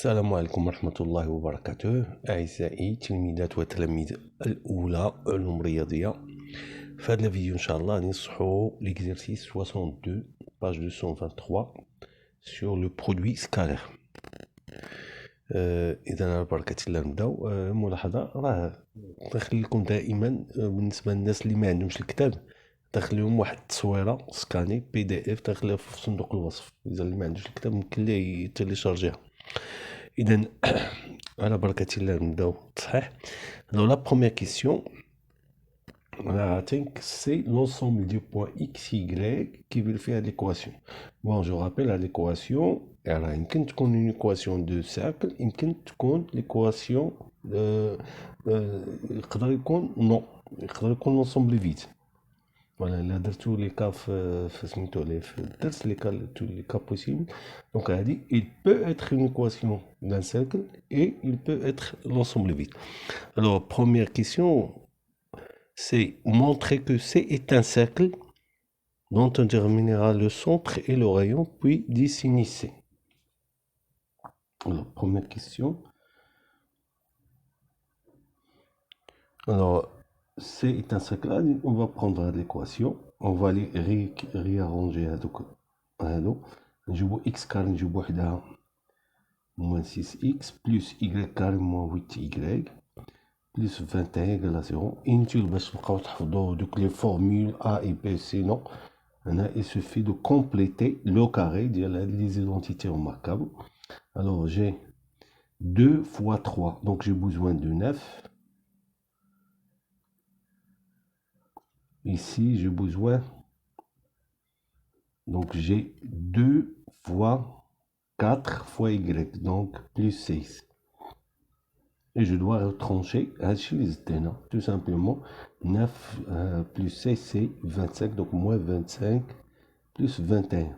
السلام عليكم ورحمة الله وبركاته أعزائي تلميذات وتلاميذ الأولى علوم رياضية. في هذا الفيديو إن شاء الله نصحو l'exercice 62 page 223 sur le produit scalaire. إذا على بركة الله نبداو. ملاحظة راه نخلي لكم دائما بالنسبة للناس اللي ما عندهمش الكتاب تخليهم واحد التصويرة سكاني PDF تخليها في صندوق الوصف. إذا اللي ما عندوش الكتاب ممكن ليه يتيليشارجيها. إذا على بركة الله نبداو صحيح. Alors la première question, c'est l'ensemble du point x, y qui vérifie à l'équation. Bon, je rappelle à l'équation, يمكن تكون une équation de cercle, يمكن تكون l'équation يقدر يكون non, يقدر يكون l'ensemble vide. Voilà, là درتو لي كا في سميتو ليه في الدرس لي كا possible. Donc elle a dit il peut être une équation d'un cercle et il peut être l'ensemble vide. Alors première question, c'est montrer que C est un cercle dont on déterminera le centre et le rayon puis dessiner C. Alors première question. Alors C est un cercle, on va prendre l'équation, on va les réarranger à هادو نجيبو x carré نجيبو وحدها moins 6x plus y carré moins 8y plus 21 égale à 0. inutile باش نبقاو تحفظوا دوك les formules A et B, sinon il suffit de compléter le carré ديال les identités remarquables. Alors j'ai 2 fois 3, donc j'ai besoin de 9. Ici, j'ai besoin, donc j'ai 2 fois 4 fois y, donc plus 6. Et je dois retrancher, tout simplement, 9 plus 6, c'est 25, donc moins 25 plus 21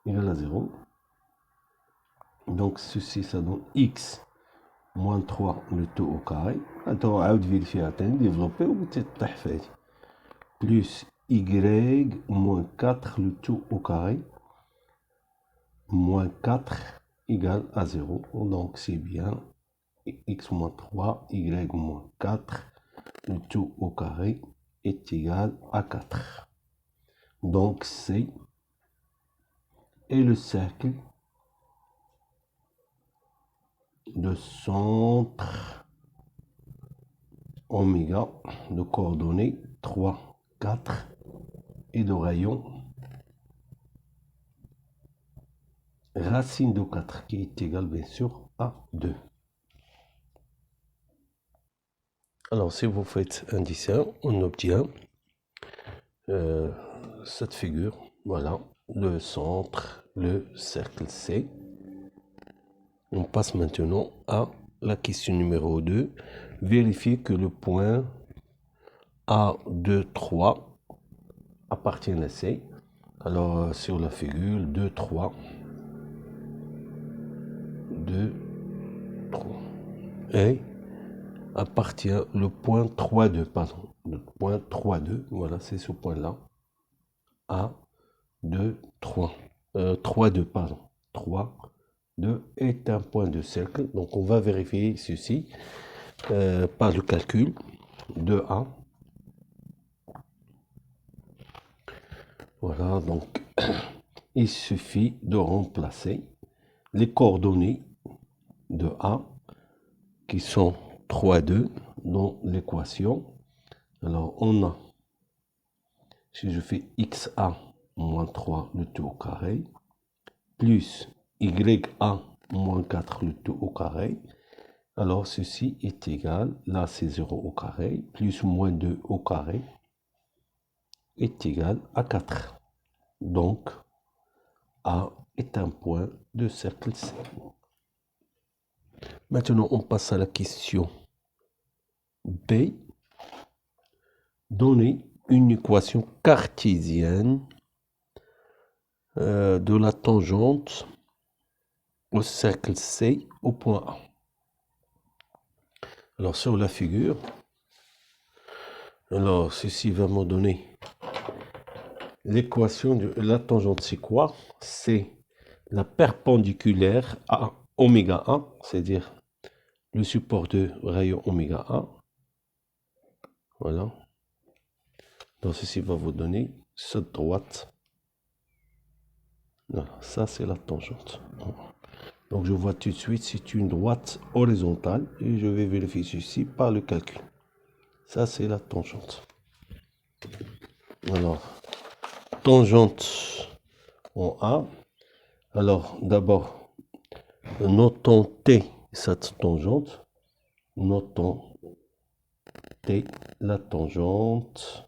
égale à 0. Donc ceci, ça donne x moins 3 le tout au carré. Attends, à vérifier, développer ou peut-être plus y moins 4 le tout au carré moins 4 égale à 0. Donc c'est bien x moins 3 y moins 4 le tout au carré est égal à 4. Donc C est le cercle de centre oméga de coordonnées 3, 4 et de rayon racine de 4 qui est égale bien sûr à 2. Alors si vous faites un dessin, on obtient cette figure. Voilà, le centre, le cercle C. On passe maintenant à la question numéro 2. Vérifier que le point A2, 3 appartient à C. Alors sur la figure 2, 3. 2, 3. Et appartient le point 3, 2, pardon. Le point 3, 2, voilà, c'est ce point-là. A, 2, 3. 3, 2, pardon. 3, 2 est un point de cercle. Donc on va vérifier ceci par le calcul de A. Voilà, donc il suffit de remplacer les coordonnées de A qui sont 3, 2 dans l'équation. Alors on a, si je fais xa moins 3 le tout au carré, plus ya moins 4 le tout au carré, alors ceci est égal, là c'est 0 au carré, plus moins 2 au carré est égal à 4. Donc A est un point de cercle C. Maintenant on passe à la question B. Donner une équation cartésienne de la tangente au cercle C au point A. Alors sur la figure, alors ceci va me donner l'équation de la tangente, c'est quoi? C'est la perpendiculaire à oméga 1, c'est-à-dire le support de rayon oméga 1. Voilà. Donc ceci va vous donner cette droite. Voilà, ça c'est la tangente. Donc je vois tout de suite c'est une droite horizontale et je vais vérifier ceci par le calcul. Ça c'est la tangente. Alors, tangente en A. Alors d'abord, notons T, cette tangente. Notons T, la tangente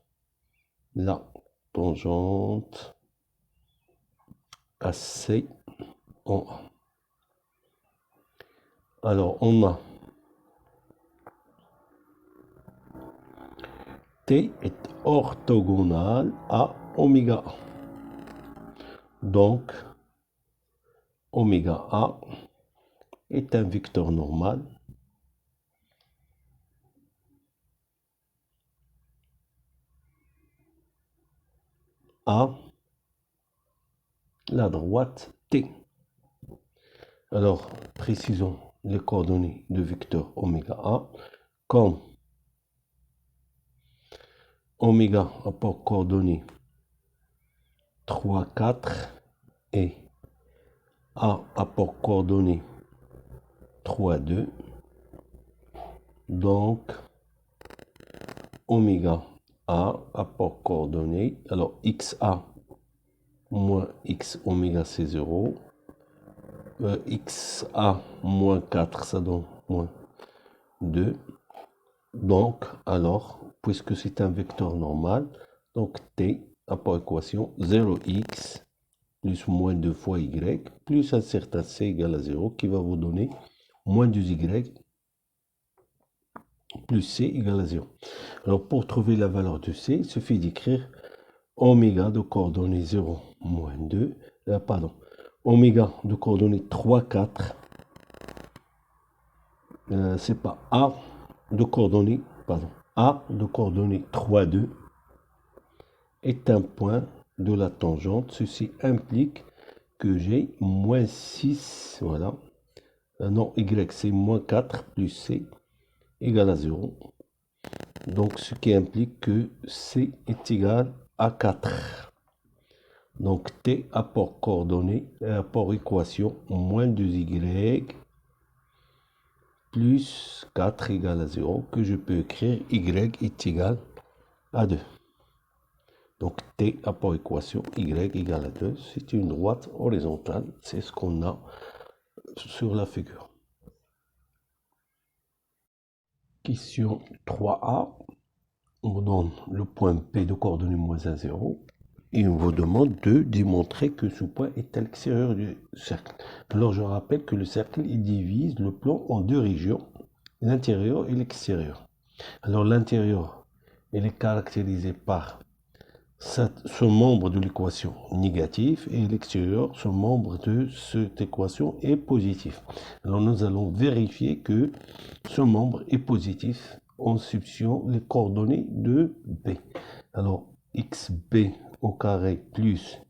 AC en A. Alors, on a T est orthogonal à oméga A. Donc, oméga A est un vecteur normal à la droite T. Alors, précisons les coordonnées de vecteur oméga A comme oméga a pour coordonnées 3, 4 et A a pour coordonnées 3, 2. Donc, oméga A a pour coordonnées, alors XA moins X oméga c'est 0. XA moins 4, ça donne moins 2. Donc, alors, puisque c'est un vecteur normal, donc T a pour équation 0x plus moins 2 fois y plus un certain c égale à 0 qui va vous donner moins 2y plus c égale à 0. Alors, pour trouver la valeur de c, il suffit d'écrire oméga de coordonnées 0 moins 2, oméga de coordonnées 3, 4, c'est pas A de coordonnées, A de coordonnées 3, 2 est un point de la tangente. Ceci implique que j'ai moins 6, voilà. Non, y c'est moins 4 plus c égale à 0. Donc ce qui implique que c est égal à 4. Donc t a pour coordonnées, a pour équation moins 2y plus 4 égale à 0, que je peux écrire y est égal à 2. Donc T a pour équation y égale à 2. C'est une droite horizontale. C'est ce qu'on a sur la figure. Question 3a. On vous donne le point P de coordonnées moins 1, 0. Et on vous demande de démontrer que ce point est à l'extérieur du cercle. Alors je rappelle que le cercle il divise le plan en deux régions, l'intérieur et l'extérieur. Alors l'intérieur, il est caractérisé par ce membre de l'équation négatif et l'extérieur, ce membre de cette équation est positif. Alors nous allons vérifier que ce membre est positif en substituant les coordonnées de B. Alors xb au carré plus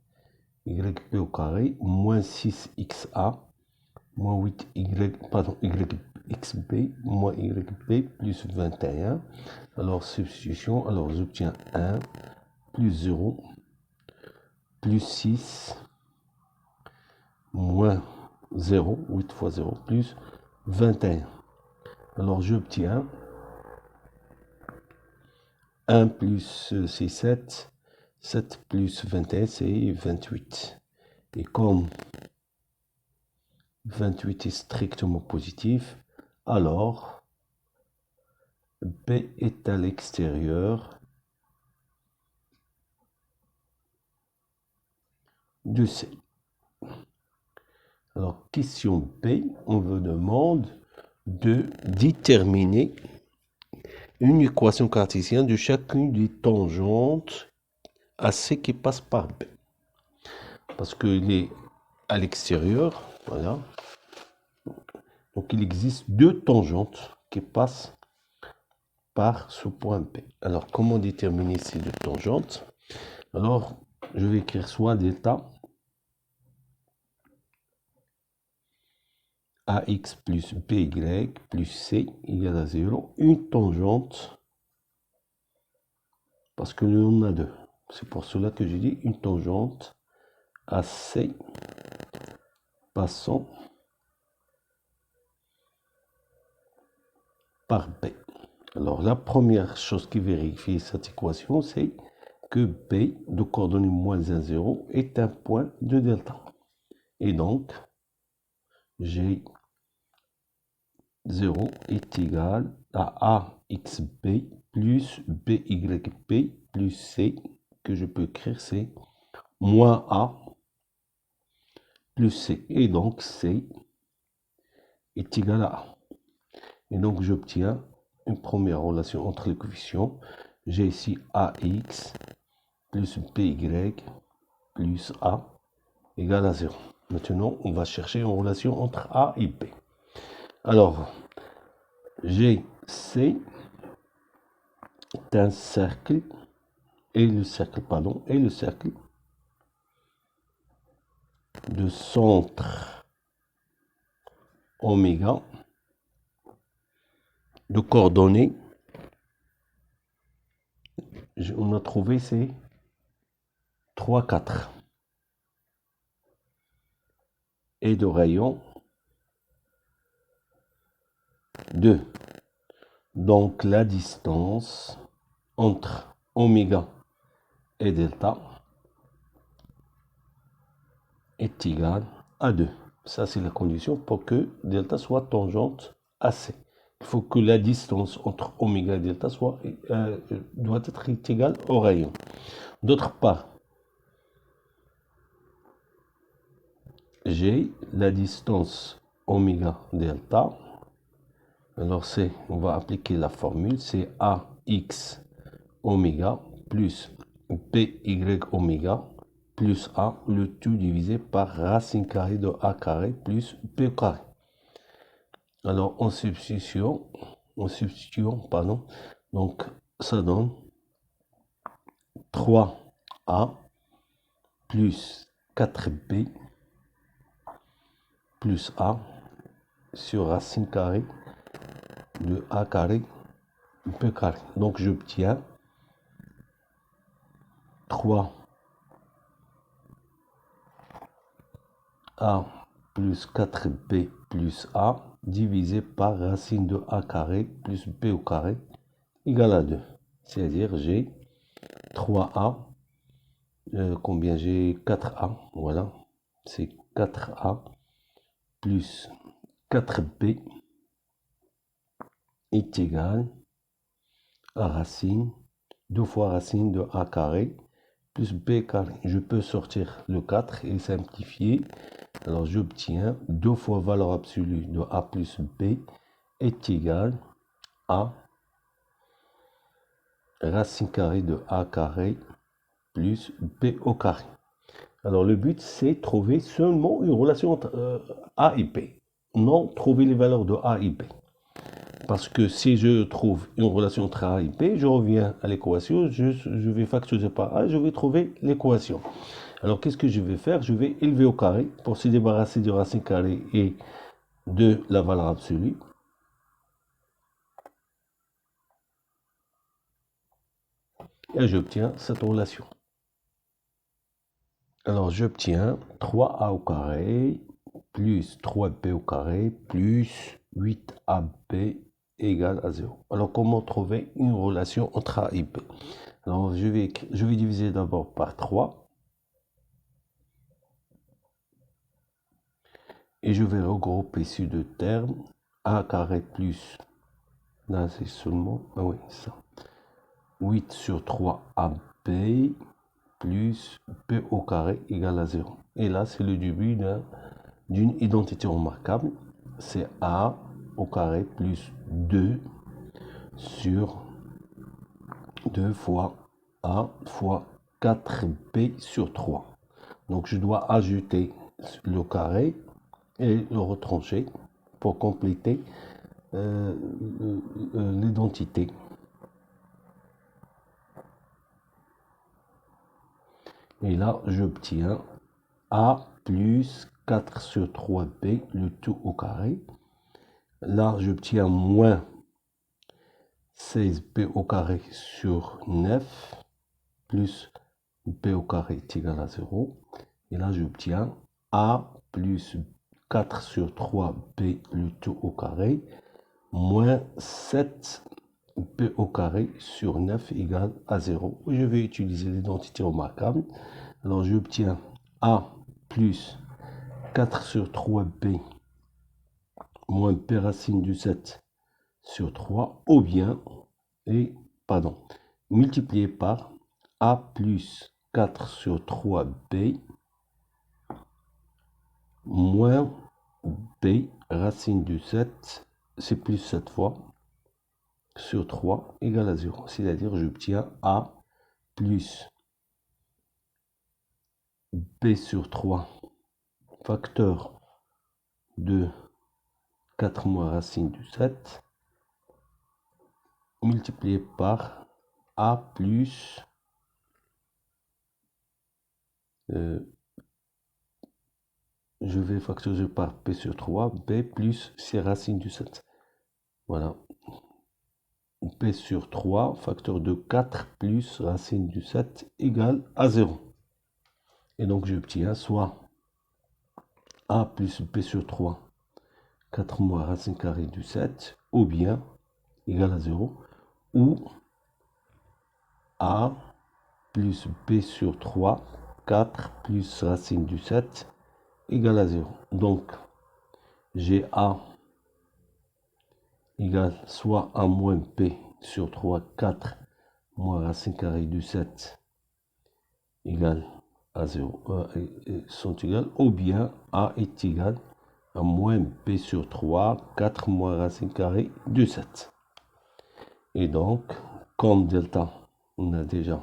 yb au carré moins 6xa moins 8xb moins yb plus 21. Alors substitution, alors j'obtiens 1 plus 0 plus 6 moins 0, 8 fois 0 plus 21. Alors j'obtiens 1 plus c'est 7, 7 plus 21 c'est 28. Et comme 28 est strictement positif, alors B est à l'extérieur de C. Alors, question B, on vous demande de déterminer une équation cartésienne de chacune des tangentes AC qui passe par B. Parce qu'il est à l'extérieur, voilà. Donc, il existe deux tangentes qui passent par ce point B. Alors, comment déterminer ces deux tangentes? Alors, je vais écrire soit delta AX plus BY plus C égale à 0. Une tangente, parce que nous on a deux. C'est pour cela que j'ai dit une tangente AC passant par B. Alors la première chose qui vérifie cette équation, c'est que B de coordonnées moins 1, 0 est un point de delta. Et donc, G 0 est égal à AXB plus BYB plus C, que je peux écrire, c'est moins A plus C. Et donc, C est égal à A. Et donc, j'obtiens une première relation entre les coefficients. J'ai ici AX plus BY plus A égale à 0. Maintenant, on va chercher une relation entre A et B. Alors, GC est un cercle, et le cercle de centre oméga de coordonnées, on a trouvé c'est 3, 4. Et de rayon 2. Donc la distance entre oméga et delta est égale à 2. Ça, c'est la condition pour que delta soit tangente à C. Il faut que la distance entre oméga et delta doit être égale au rayon. D'autre part, j'ai la distance oméga delta. Alors on va appliquer la formule, c'est AX oméga plus BY oméga plus A, le tout divisé par racine carrée de A carré plus B carré. Alors en substitution, pardon, donc ça donne 3A plus 4B plus A sur racine carrée de A carré B carré. Donc j'obtiens 3A plus 4B plus A divisé par racine de A carré plus B au carré égale à 2. C'est-à-dire j'ai 3A, combien j'ai 4A, voilà, c'est 4A plus 4B est égal à racine, 2 fois racine de A carré plus B carré. Je peux sortir le 4 et simplifier. Alors j'obtiens 2 fois valeur absolue de A plus B est égal à racine carrée de A carré plus B au carré. Alors le but c'est trouver seulement une relation entre A et B, non trouver les valeurs de A et B. Parce que si je trouve une relation entre A et B, je reviens à l'équation, je vais factoriser par A, je vais trouver l'équation. Alors qu'est-ce que je vais faire? Je vais élever au carré pour se débarrasser de racine carrée et de la valeur absolue. Et j'obtiens cette relation. Alors j'obtiens 3A au carré plus 3B au carré plus 8AB égale à 0. Alors comment trouver une relation entre A et B? Alors je vais diviser d'abord par 3. Et je vais regrouper ces deux termes. A carré plus, là c'est seulement, ah oui, ça. 8 sur 3 AB plus B au carré égale à 0. Et là c'est le début d'une identité remarquable. C'est A au carré plus 2 sur 2 fois A fois 4B sur 3. Donc je dois ajouter le carré et le retrancher pour compléter l'identité. Et là, j'obtiens A plus 4 sur 3b, le tout au carré. Là, j'obtiens moins 16b au carré sur 9, plus b au carré est égal à 0. Et là, j'obtiens a plus 4 sur 3b, le tout au carré, moins 7b au carré sur 9 égale à 0. Je vais utiliser l'identité remarquable. Alors, j'obtiens a plus 4 sur 3b moins p racine du 7 sur 3, ou bien, multiplié par a plus 4 sur 3b moins b racine du 7, c'est plus cette fois, sur 3 égale à 0. C'est-à-dire, j'obtiens a plus b sur 3 facteur de 4 moins racine du 7 multiplié par a plus je vais factoriser par p sur 3, b plus c racine du 7. Voilà. p sur 3, facteur de 4 plus racine du 7 égale à 0. Et donc j'obtiens soit a plus b sur 3, 4 moins racine carrée du 7, ou bien égal à 0, ou a plus b sur 3, 4 plus racine du 7 égale à 0. Donc, j'ai a égale soit a moins b sur 3, 4 moins racine carrée du 7 égale à 0, sont égales, ou bien a est égal à moins b sur 3, 4 moins racine carrée du 7. Et donc, comme delta, on a déjà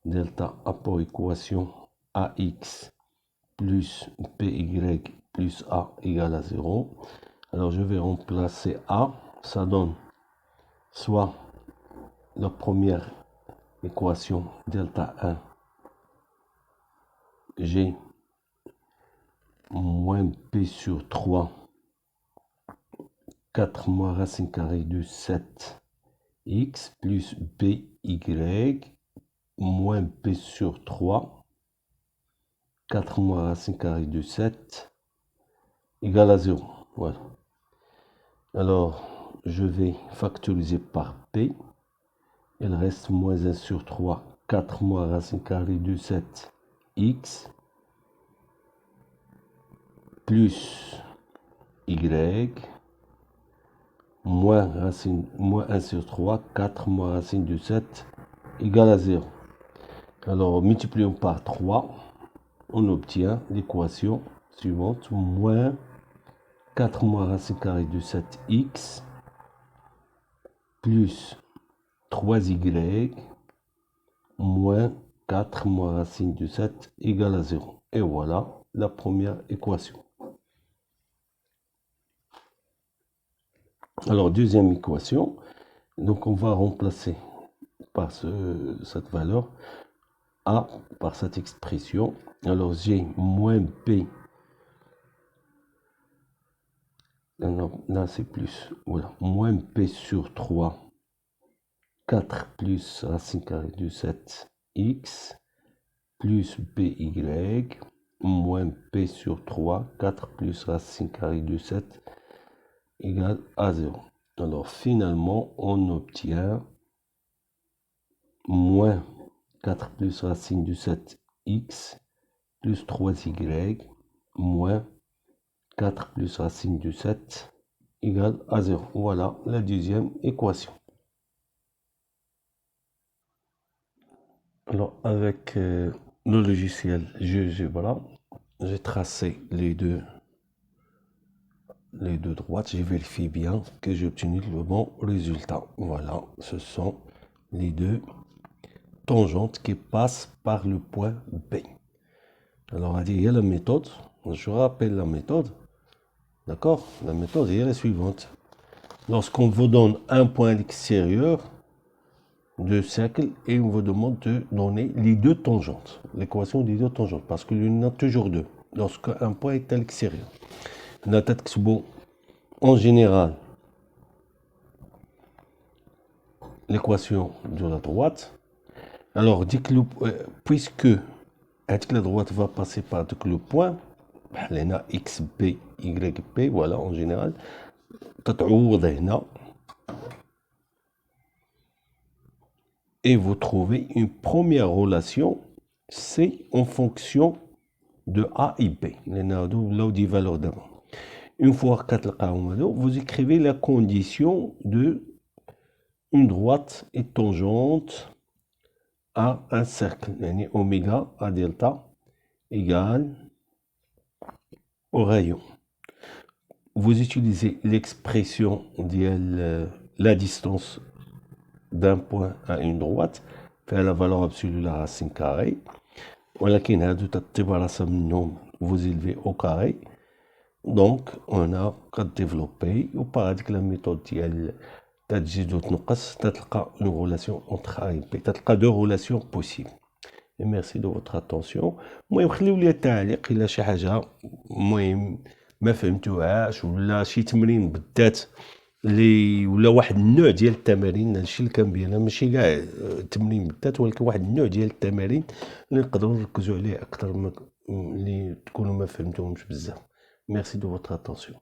delta a pour équation ax plus by plus a égale à 0. Alors je vais remplacer a, ça donne soit la première équation delta 1, j'ai moins p sur 3, 4 moins racine carrée de 7 x plus by moins p sur 3, 4 moins racine carrée de 7 égale à 0. Voilà. Alors, je vais factoriser par p. Il reste moins 1 sur 3, 4 moins racine carrée de 7 x plus y moins 1 sur 3, 4 moins racine de 7 égale à 0. Alors, multiplions par 3, on obtient l'équation suivante, moins 4 moins racine carrée de 7x plus 3y moins 4 moins racine de 7 égale à 0. Et voilà la première équation. Alors, deuxième équation, donc on va remplacer par cette valeur a par cette expression. Alors, j'ai moins b. Non, là c'est plus. Voilà, moins p sur 3, 4 plus racine carrée de 7 x plus by moins p sur 3, 4 plus racine carrée de 7 égale à 0. Alors finalement, on obtient moins 4 plus racine de 7x plus 3y moins 4 plus racine de 7 égale à 0. Voilà la deuxième équation. Alors avec le logiciel GeoGebra, j'ai tracé les deux droites. J'ai vérifié bien que j'ai obtenu le bon résultat. Voilà, ce sont les deux tangentes qui passent par le point B. Alors, il y a la méthode. Je rappelle la méthode. D'accord? La méthode est la suivante. Lorsqu'on vous donne un point à l'extérieur de cercle et on vous demande de donner les deux tangentes, l'équation des deux tangentes, parce qu'il y en a toujours deux. lorsqu'un point est à l'extérieur. Là, تكتبوا en général l'équation de la droite. Alors, puisque la droite va passer par le point, là, x, b, y, p, voilà, en général, et vous trouvez une première relation, c'est en fonction de A et B. Là, des valeurs d'avant. Une fois que vous écrivez la condition de une droite est tangente à un cercle. Oméga à delta égale au rayon. Vous utilisez l'expression de la distance d'un point à une droite, faire la valeur absolue de la racine carrée. ولكن هادو تتبرص منهم vous élevez au carré. Donc on a qu'à développer وبار هذيك la méthode ديال تزيد وتنقص تلقى une relation entre A et B, تلقى deux relations possibles. Et merci de votre attention. المهم خليو لي التعليق الا شي حاجه المهم ما فهمتوهاش ولا شي تمرين بالذات اللي ولا واحد النوع ديال التمارين. هادشي اللي كنبين انا ماشي كاع التمرين بالذات ولكن واحد النوع ديال التمارين اللي نقدروا نركزوا عليه اكثر اللي تكونوا ما فهمتوهمش بزاف. Merci de votre attention.